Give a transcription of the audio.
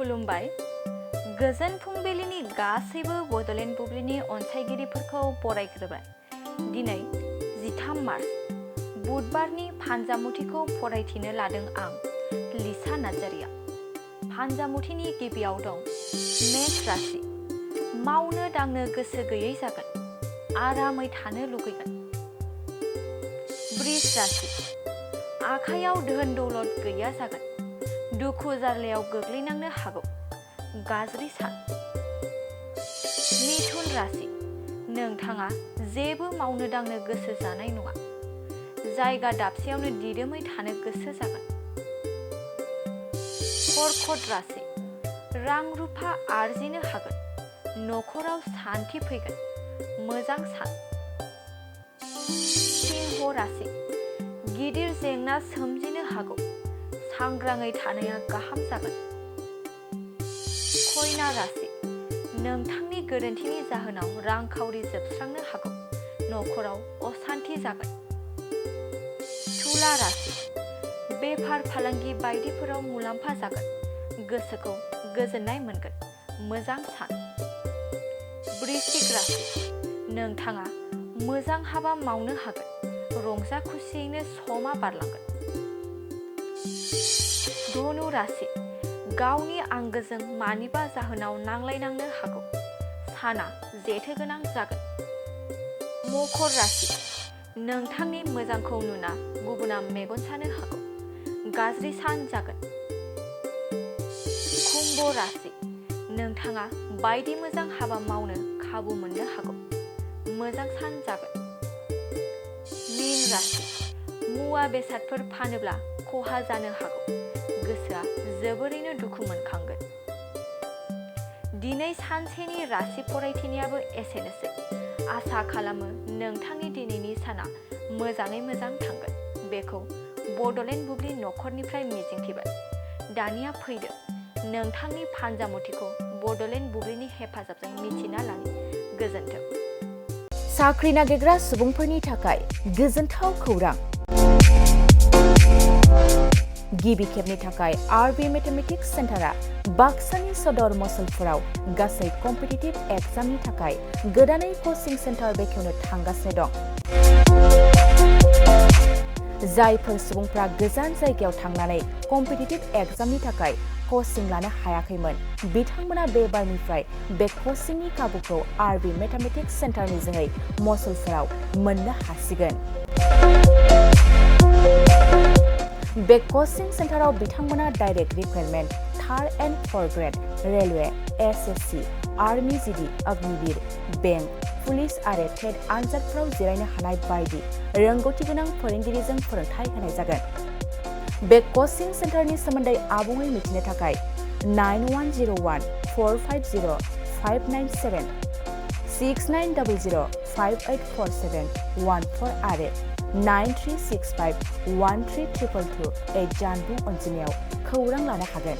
खुलुमबाय। गोजोन फुंबिलिनि गासैबो बड'लेण्ड बुब्लिनि अनसायगिरिफोरखौ बरायग्रोबाय। दिनै 13 मार्च बुधबारनि फानजामुथिखौ फरायथिनो लादों आं, लिसा नार्जारिया। फानजामुथिनि गिबियाव दं मेष राशि। मावनो दांनो गोसो गैयै जागोन, आरामै थानो लुगैगोन। वृष राशि। आखायाव धोन दौलत गैया जागोन, दुखु जारलायाव गोग्लैनांनो हागौ। गाज्रि सान। मिथुन राशि। नोंथाङा जेबो मावनो दांनो गोसो जानाय नङा, जायगा दाबसेयावनो दिदोमै थानो गोसो जागोन। कर्कट राशि। रां रुफा आरजिनो हागोन, न'खराव सान्थि फैगोन, मोजां सान। सिंह राशि। गिदिर जेंना सोमजिनो हागौ, सांग्राङै थानाया गाहाम जागोन। कन्या राशि। नोंथांनि गोरोन्थिनि जाहोनाव रांखावरि जोबस्रांनो हागौ, न'खराव असान्ति जागोन। तुला राशि। बेफार फालांगि बायदिफोराव मुलाम्फा जागोन, गोसोखौ गोजोननाय मोनगोन, मोजां सान। वृश्चिक राशि। नोंथाङा मोजां हाबा मावनो हागोन, रंजा खुसियैनो समा बारलांगोन। धनु राशि। गावनि आंगोजों मानिबा जाहोनाव नांलायनांनो हागौ, साना जेथो गोनां जागोन। मकर राशि। नोंथांनि मोजांखौ नुना गुबुना मेगन सानो हागौ, गाज्रि सान जागोन। कुम्भ राशि। नोंथाङा बायदि मोजां हाबा मावनो खाबु मोननो हागौ, मोजां सान जागोन। मीन राशि। मुवा बेसादफोर फानोब्ला खहा जानो हागौ, गोसोआ जोबोरैनो दुखु मोनखांगोन। दिनै सानसेनि राशि फरायथिनायाबो एसेनोसै। आसा खालामो नोंथांनि दिनैनि साना मोजाङै मोजां थांगोन, बेखौ बड'लेण्ड बुब्लि न'खरनिफ्राय मिजिंथिबाय। दानिया फैदो नोंथांनि फानजामुथिखौ बड'लेण्ड बुब्लिनि हेफाजाबजों मिथिना लानि। गोजोन्थों। साख्रि नागिरग्रा सुबुंफोरनि थाखाय गोजोनथाव खौरां। गिबि खेबनि थाखाय आरबि मेथामेटिक्स सेन्टारा बाक्सानि सदर मसलपुराव गासै कम्पिटिटिभ एग्जामनि थाखाय गोदानै कचिं सेन्टार बेखेवनो थांगासिनो दं। जायफोर सुबुंफ्रा गोजान जायगायाव थांनानै कम्पिटिटिभ एग्जामनि थाखाय कचिं लानो हायाखैमोन, बिथांमोना बे बारनिफ्राय बे कचिंनि खाबुखौ आरबि मेथामेटिक्स सेन्टारनि जोहै मसलपुराव मोननो हासिगोन। बे कचिं सेन्टाराव बिथांमोना direct recruitment, 3rd and 4th grade, railway, SSC, army GD, Agniveer, bank, police आरो टेट आनजादफोराव जिरायनो हानाय बायदि रोंगौथि गोनां फोरोंगिरिजों फोरोंथाय होनाय जागोन। बे कचिं सेन्टारनि सोमोन्दै आबुङै मिथिनो थाखाय 9101-450-597, 6900-584714 आरो 9365-13222 जानबुं अनजिमायाव खौरां लानो हागोन।